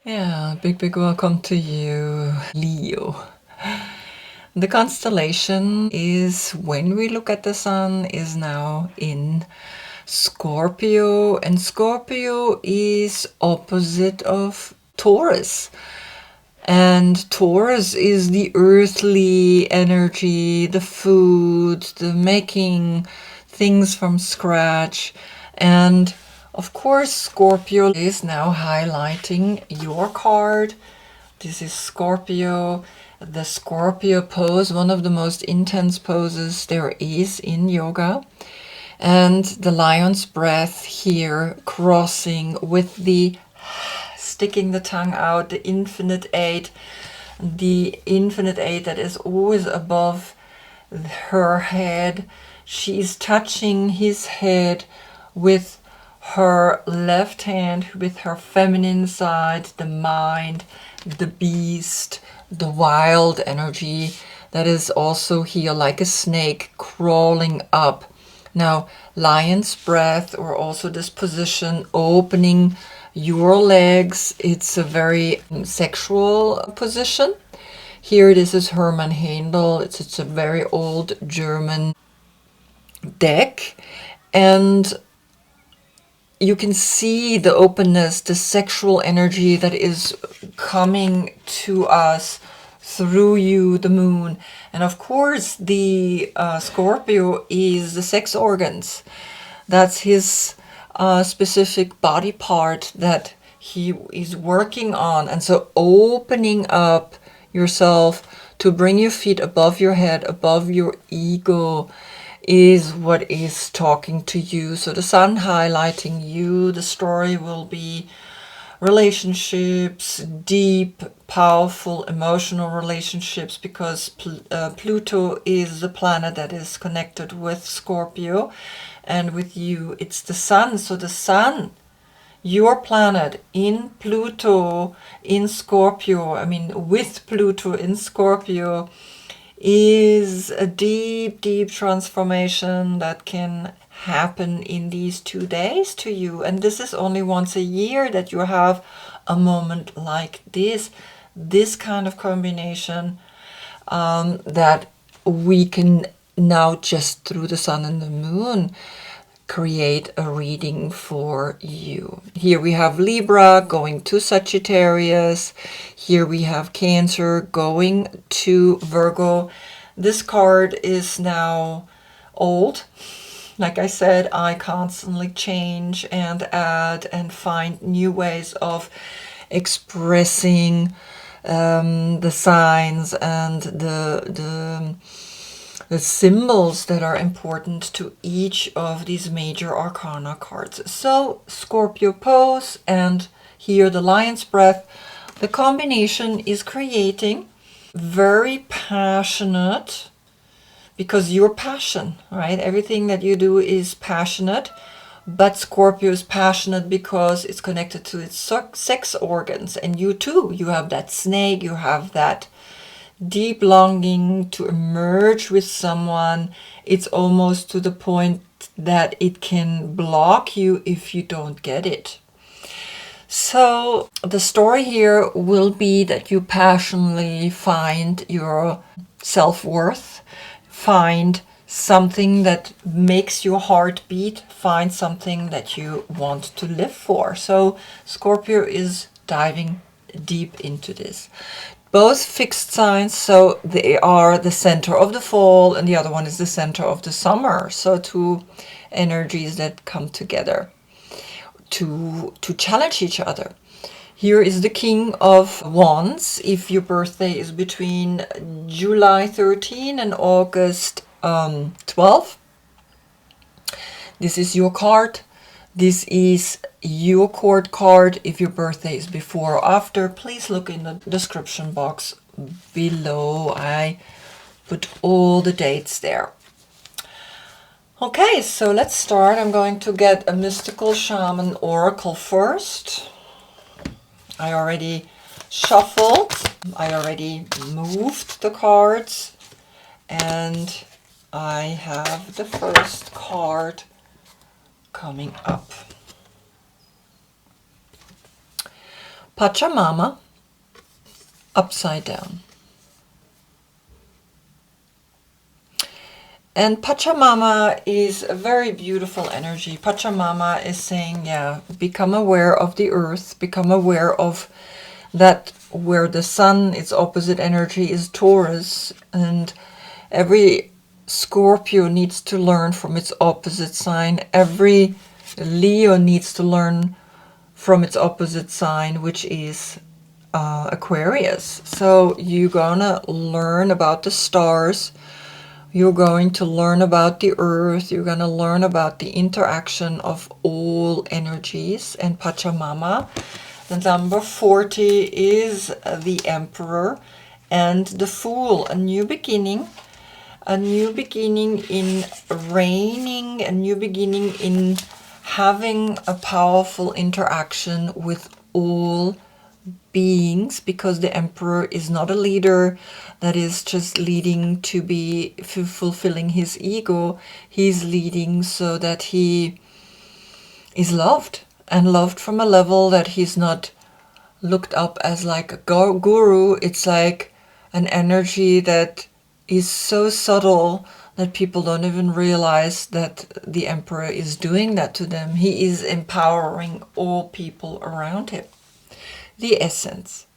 Yeah, big welcome to you, Leo. The constellation is, when we look at the sun, is now in Scorpio, and Scorpio is opposite of Taurus. And Taurus is the earthly energy, the food, the making things from scratch. And of course, Scorpio is now highlighting your card. This is Scorpio, the Scorpio pose, one of the most intense poses there is in yoga. And the lion's breath here crossing with the sticking the tongue out, the infinite eight that is always above her head. She is touching his head with her left hand, with her feminine side, the mind, the beast, the wild energy that is also here like a snake crawling up. Now, lion's breath, or also this position, opening your legs. It's a very sexual position. Here, this is Hermann Handel. It's a very old German deck. And you can see the openness, the sexual energy that is coming to us through you, the moon. And of course, the Scorpio is the sex organs. That's his specific body part that he is working on. And so opening up yourself to bring your feet above your head, above your ego, is what is talking to you. So the sun highlighting you. The story will be relationships, deep, powerful, emotional relationships, because Pluto is the planet that is connected with Scorpio, and with you it's the sun. So the sun, your planet in Pluto in Scorpio, I mean with Pluto in Scorpio, is a deep transformation that can happen in these 2 days to you. And this is only once a year that you have a moment like this kind of combination, that we can now, just through the sun and the moon, create a reading for you. Here we have Libra going to Sagittarius. Here we have Cancer going to Virgo. This card is now old. Like I said, I constantly change and add and find new ways of expressing the signs and the symbols that are important to each of these major arcana cards. So Scorpio pose, and here the lion's breath. The combination is creating very passionate, because your passion, right? Everything that you do is passionate, but Scorpio is passionate because it's connected to its sex organs. And you too, you have that snake, you have that deep longing to emerge with someone. It's almost to the point that it can block you if you don't get it. So the story here will be that you passionately find your self-worth, find something that makes your heart beat, find something that you want to live for. So Scorpio is diving deep into this. Both fixed signs, so they are the center of the fall, and the other one is the center of the summer. So two energies that come together to challenge each other. Here is the King of Wands. If your birthday is between July 13 and August 12, this is your card. This is your court card. If your birthday is before or after, please look in the description box below. I put all the dates there. Okay, so let's start. I'm going to get a mystical shaman oracle first. I already shuffled. I already moved the cards. And I have the first card coming up. Pachamama upside down. And Pachamama is a very beautiful energy. Pachamama is saying, yeah, become aware of the earth, become aware of that where the sun, its opposite energy is Taurus, and every Scorpio needs to learn from its opposite sign. Every Leo needs to learn from its opposite sign, which is Aquarius. So you're gonna learn about the stars. You're going to learn about the earth. You're going to learn about the interaction of all energies and Pachamama. The number 40 is the Emperor and the Fool. A new beginning in reigning, a new beginning in having a powerful interaction with all beings, because the Emperor is not a leader that is just leading to be fulfilling his ego. He's leading so that he is loved, and loved from a level that he's not looked up as like a guru. It's like an energy that is so subtle that people don't even realize that the Emperor is doing that to them. He is empowering all people around him. The essence.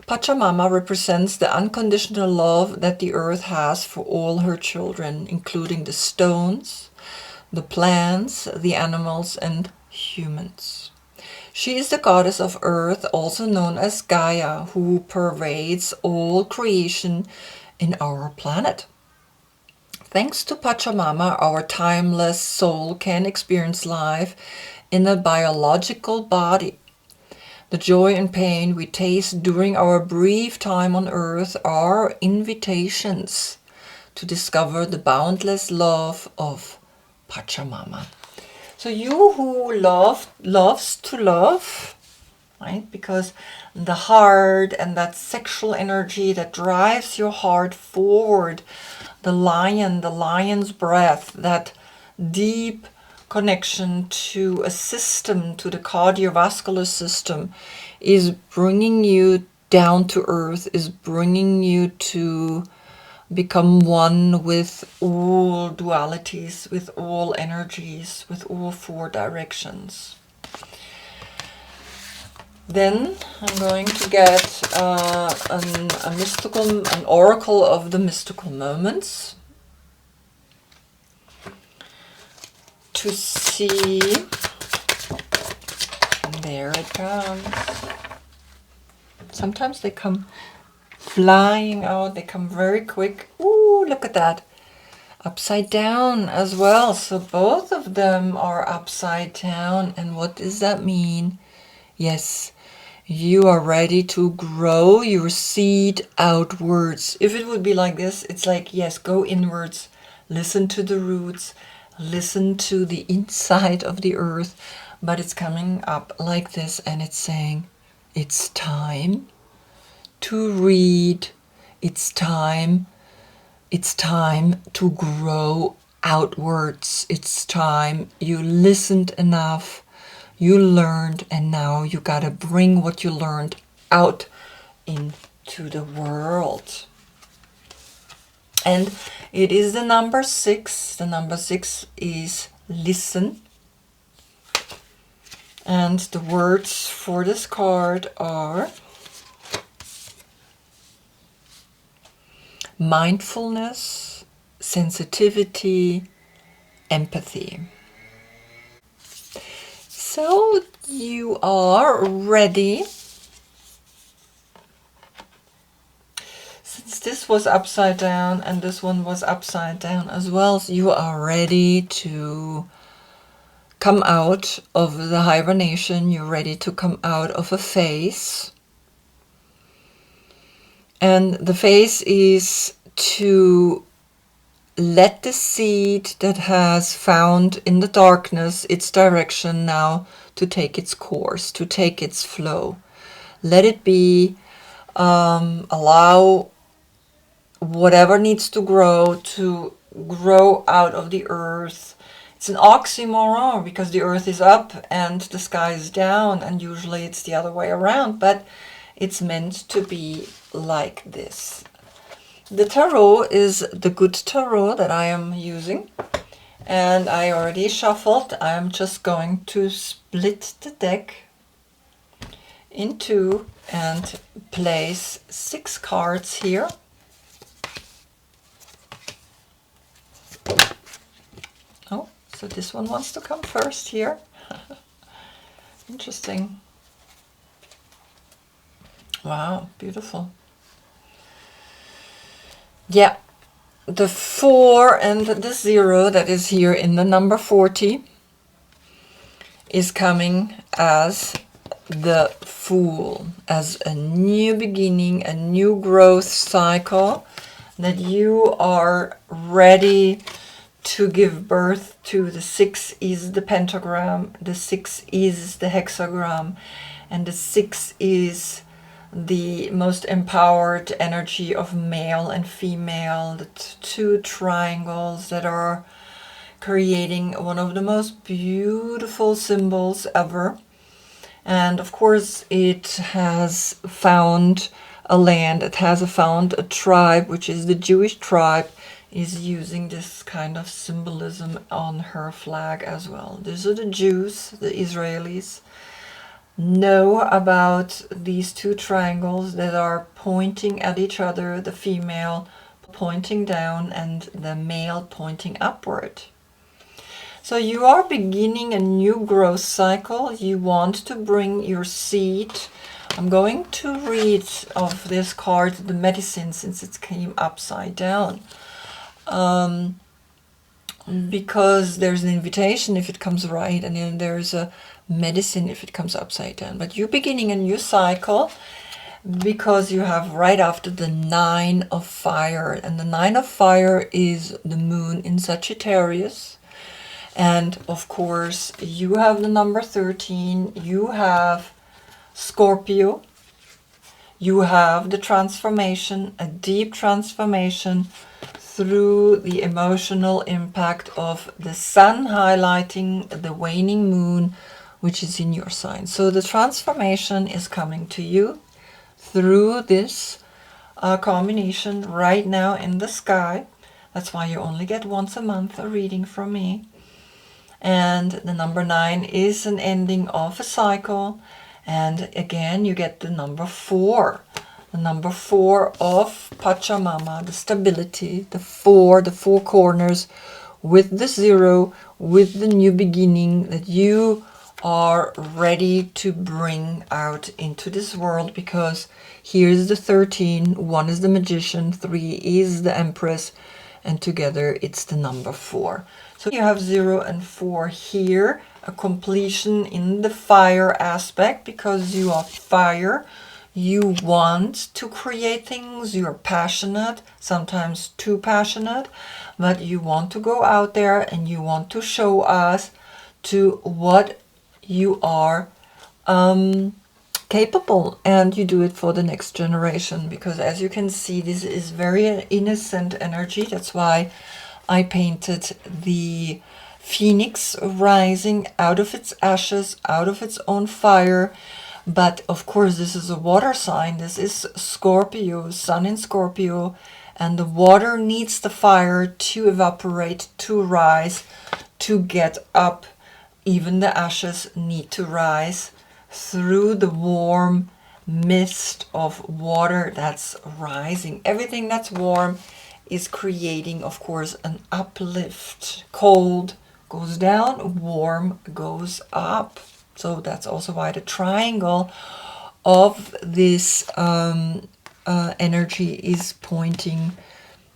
Pachamama represents the unconditional love that the earth has for all her children, including the stones, the plants, the animals, and humans. She is the goddess of earth, also known as Gaia, who pervades all creation in our planet. Thanks to Pachamama, our timeless soul can experience life in a biological body. The joy and pain we taste during our brief time on earth are invitations to discover the boundless love of Pachamama. So you who loves to love, right? Because the heart and that sexual energy that drives your heart forward, the lion's breath, that deep connection to a system, to the cardiovascular system, is bringing you down to earth, is bringing you to become one with all dualities, with all energies, with all four directions. Then I'm going to get an oracle of the mystical moments to see. And there it comes. Sometimes they come flying out, they come very quick. Ooh, look at that. Upside down as well. So both of them are upside down. And what does that mean? Yes, you are ready to grow your seed outwards. If it would be like this, it's like, yes, go inwards. Listen to the roots. Listen to the inside of the earth. But it's coming up like this, and it's saying, it's time to read. It's time to grow outwards. It's time you listened enough, you learned, and now you gotta bring what you learned out into the world. And it is the number 6. The number 6 is listen. And the words for this card are mindfulness, sensitivity, empathy. So you are ready. Since this was upside down and this one was upside down as well, so you are ready to come out of the hibernation. You're ready to come out of a phase. And the phase is to let the seed that has found in the darkness its direction now to take its course, to take its flow. Let it be. Allow whatever needs to grow out of the earth. it's an oxymoron because the earth is up and the sky is down, and usually it's the other way around, but it's meant to be like this. The tarot is the good tarot that I am using, and I already shuffled. I'm just going to split the deck in two and place 6 cards here. Oh, so this one wants to come first here. Interesting. Wow, beautiful. Yeah, the 4 and the 0 that is here in the number 40 is coming as the Fool, as a new beginning, a new growth cycle, that you are ready to give birth to. The 6 is the pentagram, the 6 is the hexagram, and the 6 is the most empowered energy of male and female, the 2 triangles that are creating one of the most beautiful symbols ever. And of course it has found a land, it has found a tribe, which is the Jewish tribe, is using this kind of symbolism on her flag as well. These are the Jews, the Israelis, know about these 2 triangles that are pointing at each other, the female pointing down and the male pointing upward. So you are beginning a new growth cycle. You want to bring your seed. I'm going to read of this card the medicine, since it came upside down. Because there's an invitation if it comes right, and then there's a medicine if it comes upside down. But you're beginning a new cycle because you have right after the 9 of fire, and the 9 of fire is the moon in Sagittarius. And of course you have the number 13, you have Scorpio, you have the transformation, a deep transformation through the emotional impact of the sun highlighting the waning moon, which is in your sign. So the transformation is coming to you through this combination right now in the sky. That's why you only get once a month a reading from me. And the number 9 is an ending of a cycle. And again, you get the number 4. The number 4 of Pachamama, the stability, the 4 corners with the 0, with the new beginning that you are ready to bring out into this world. Because here's the 13, 1 is the magician, 3 is the empress, and together it's the number 4. So you have 0 and 4 here, a completion in the fire aspect, because you are fire. You want to create things, you're passionate, sometimes too passionate, but you want to go out there and you want to show us to what you are capable, and you do it for the next generation. Because as you can see, this is very innocent energy. That's why I painted the phoenix rising out of its ashes, out of its own fire. But of course this is a water sign, this is Scorpio, sun in Scorpio, and the water needs the fire to evaporate, to rise, to get up. Even the ashes need to rise through the warm mist of water that's rising. Everything that's warm is creating, of course, an uplift. Cold goes down, warm goes up. So that's also why the triangle of this energy is pointing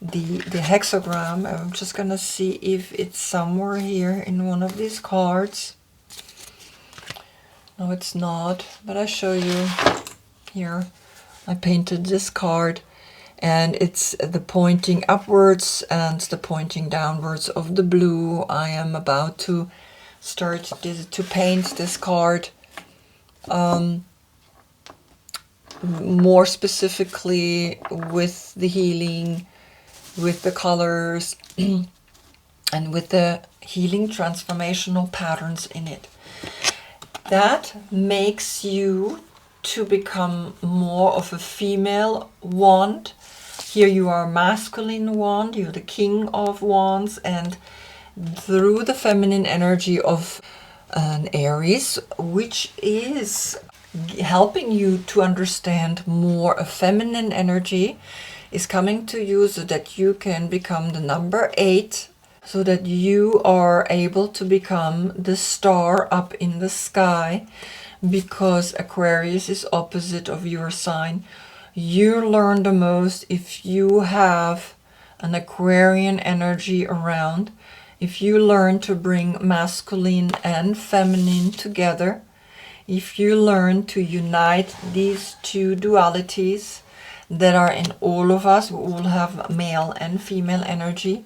the hexagram. I'm just gonna see if it's somewhere here in one of these cards. No, it's not, but I'll show you here. I painted this card, and it's the pointing upwards and the pointing downwards of the blue. I am about to start to paint this card more specifically with the healing, with the colors and with the healing transformational patterns in it. That makes you to become more of a female wand. Here you are a masculine wand, you're the king of wands, and through the feminine energy of an Aries, which is helping you to understand more, a feminine energy is coming to you so that you can become the number 8, so that you are able to become the star up in the sky, because Aquarius is opposite of your sign. You learn the most if you have an Aquarian energy around, if you learn to bring masculine and feminine together, if you learn to unite these two dualities that are in all of us. We all have male and female energy.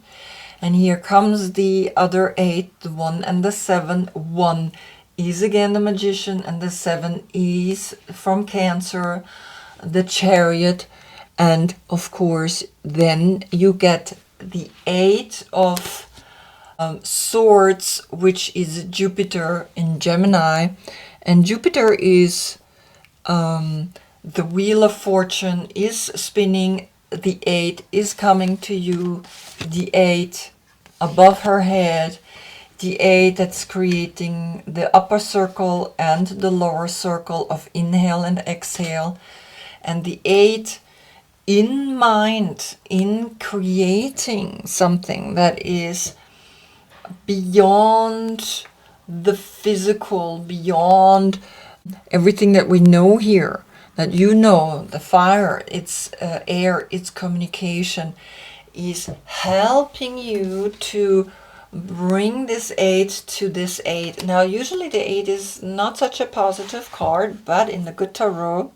And here comes the other 8, the 1 and the 7. 1 is again the Magician, and the 7 is from Cancer, the Chariot. And of course, then you get the 8 of Swords, which is Jupiter in Gemini. And Jupiter is the Wheel of Fortune is spinning. The 8 is coming to you. The 8 above her head. The 8 that's creating the upper circle and the lower circle of inhale and exhale. And the 8 in mind, in creating something that is beyond the physical, beyond everything that we know here, that you know, the fire, it's air, it's communication, is helping you to bring this 8 to this 8. Now, usually the 8 is not such a positive card, but in the good tarot,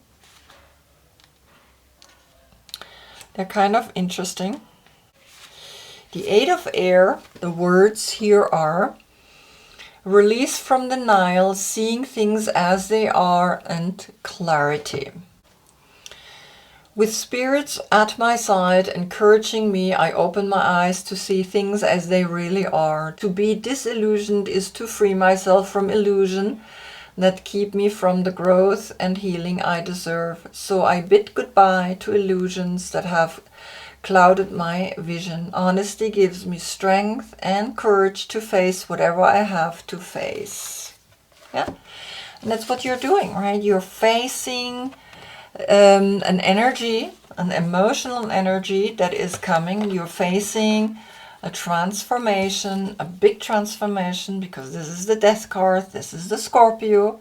they're kind of interesting. The 8 of air, the words here are release from denial, seeing things as they are, and clarity. With spirits at my side encouraging me, I open my eyes to see things as they really are. To be disillusioned is to free myself from illusion that keep me from the growth and healing I deserve. So I bid goodbye to illusions that have clouded my vision. Honesty gives me strength and courage to face whatever I have to face. Yeah, and that's what you're doing, right? You're facing an energy, an emotional energy that is coming. You're facing a transformation, a big transformation, because this is the Death card, this is the Scorpio,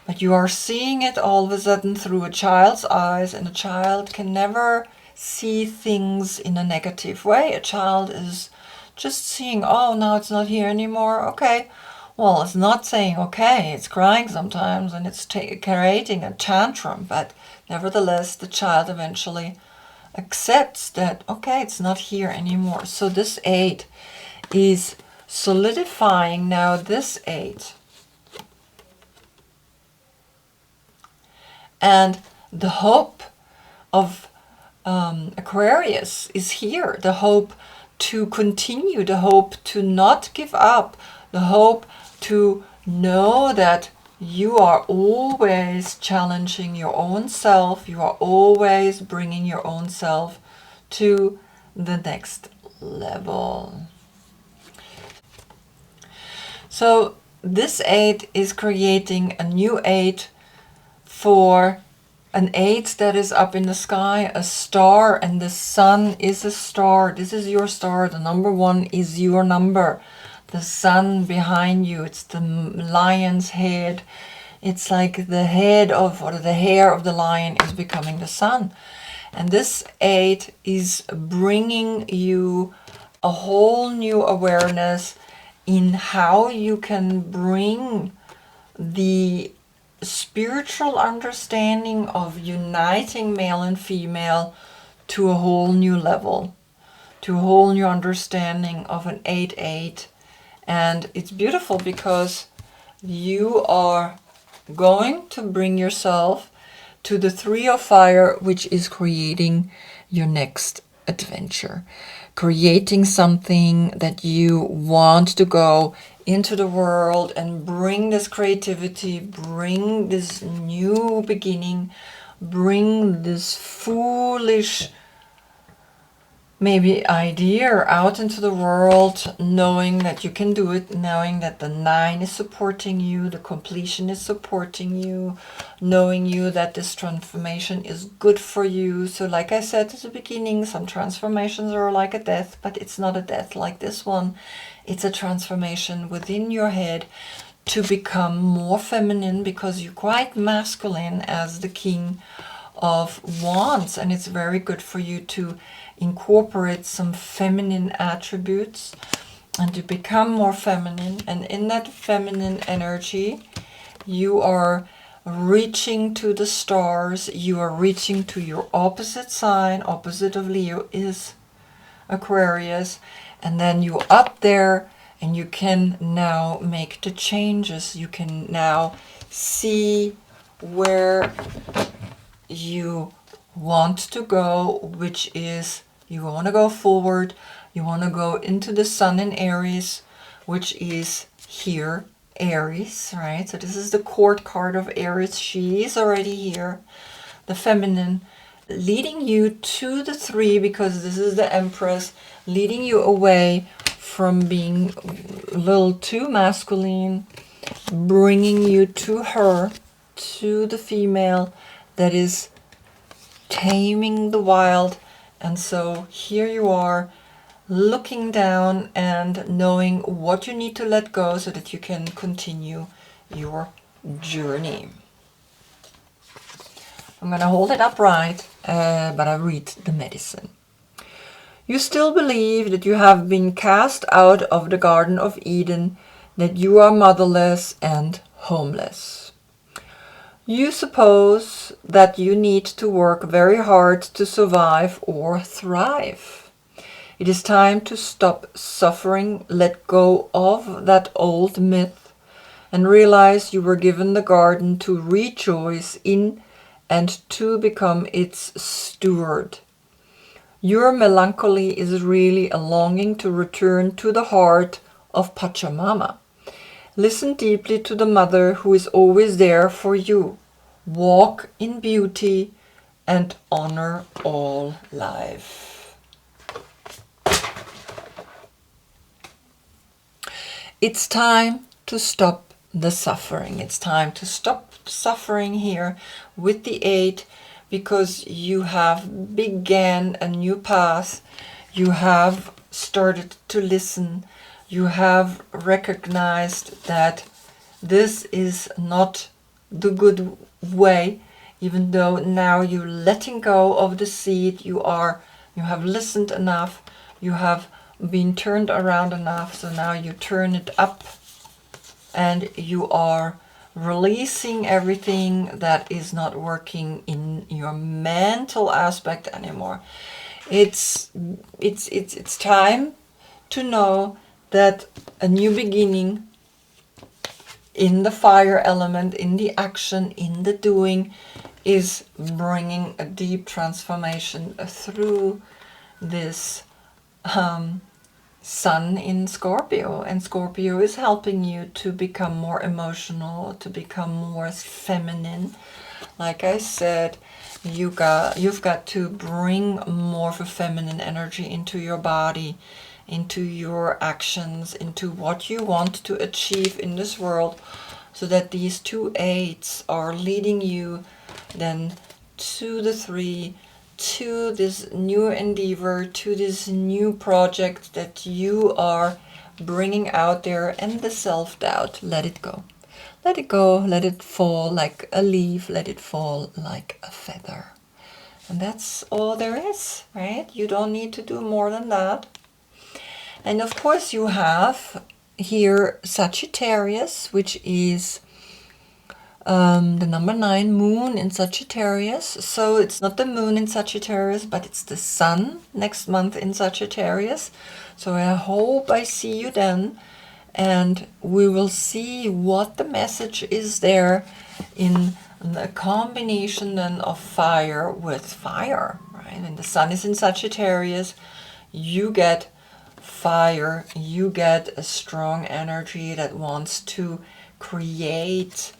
but you are seeing it all of a sudden through a child's eyes, and a child can never see things in a negative way. A child is just seeing, oh, now it's not here anymore. Okay, well, it's not saying okay, it's crying sometimes and it's creating a tantrum, but nevertheless, the child eventually accepts that, okay, it's not here anymore. So this 8 is solidifying now this 8. And the hope of Aquarius is here. The hope to continue, the hope to not give up, the hope to know that you are always challenging your own self. You are always bringing your own self to the next level. So this 8 is creating a new 8 for an 8 that is up in the sky, a star, and the sun is a star. This is your star. The number 1 is your number. The sun behind you, it's the lion's head. It's like the head of, or the hair of the lion is becoming the sun. And this 8 is bringing you a whole new awareness in how you can bring the spiritual understanding of uniting male and female to a whole new level, to a whole new understanding of an 8-8. And it's beautiful because you are going to bring yourself to the 3 of fire, which is creating your next adventure, creating something that you want to go into the world and bring this creativity, bring this new beginning, bring this foolish maybe idea out into the world, knowing that you can do it, knowing that the 9 is supporting you, the completion is supporting you, knowing you that this transformation is good for you. So like I said at the beginning, some transformations are like a death, but it's not a death like this one. It's a transformation within your head to become more feminine, because you're quite masculine as the King of Wands, and it's very good for you to incorporate some feminine attributes and to become more feminine. And in that feminine energy, you are reaching to the stars, you are reaching to your opposite sign. Opposite of Leo is Aquarius, and then you're up there and you can now make the changes. You can now see where you want to go, which is you want to go forward, you want to go into the sun in Aries, which is here, Aries, right? So this is the court card of Aries. She is already here, the feminine, leading you to the 3, because this is the Empress, leading you away from being a little too masculine, bringing you to her, to the female that is taming the wild. And so here you are, looking down and knowing what you need to let go so that you can continue your journey. I'm going to hold it upright, but I read the medicine. You still believe that you have been cast out of the Garden of Eden, that you are motherless and homeless. You suppose that you need to work very hard to survive or thrive. It is time to stop suffering, let go of that old myth, and realize you were given the garden to rejoice in and to become its steward. Your melancholy is really a longing to return to the heart of Pachamama. Listen deeply to the mother who is always there for you. Walk in beauty and honor all life. It's time to stop the suffering. It's time to stop suffering here with the 8, because you have began a new path. You have started to listen. You have recognized that this is not the good way, even though now you're letting go of the seed. You have listened enough, you have been turned around enough, so now you turn it up and you are releasing everything that is not working in your mental aspect anymore. It's time to know that a new beginning in the fire element, in the action, in the doing, is bringing a deep transformation through this sun in Scorpio. And Scorpio is helping you to become more emotional, to become more feminine. Like I said, you've got to bring more of a feminine energy into your body, into your actions, into what you want to achieve in this world, so that these 2 8s are leading you then to the 3, to this new endeavor, to this new project that you are bringing out there. And the self-doubt, let it go. Let it go, let it fall like a leaf, let it fall like a feather. And that's all there is, right? You don't need to do more than that. And of course you have here Sagittarius, which is the number 9 moon in Sagittarius. So it's not the moon in Sagittarius, but it's the sun next month in Sagittarius. So I hope I see you then, and we will see what the message is there in the combination then of fire with fire, right? When the sun is in Sagittarius, you get fire, you get a strong energy that wants to create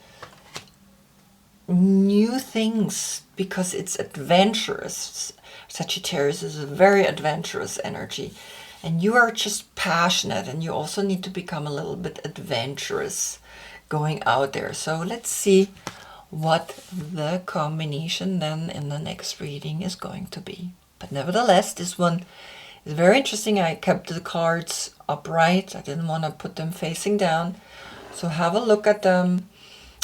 new things because it's adventurous. Sagittarius is a very adventurous energy, and you are just passionate, and you also need to become a little bit adventurous going out there. So let's see what the combination then in the next reading is going to be. But nevertheless, this one is very interesting. I kept the cards upright. I didn't want to put them facing down. So have a look at them.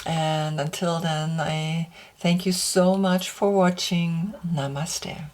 And until then, I thank you so much for watching. Namaste.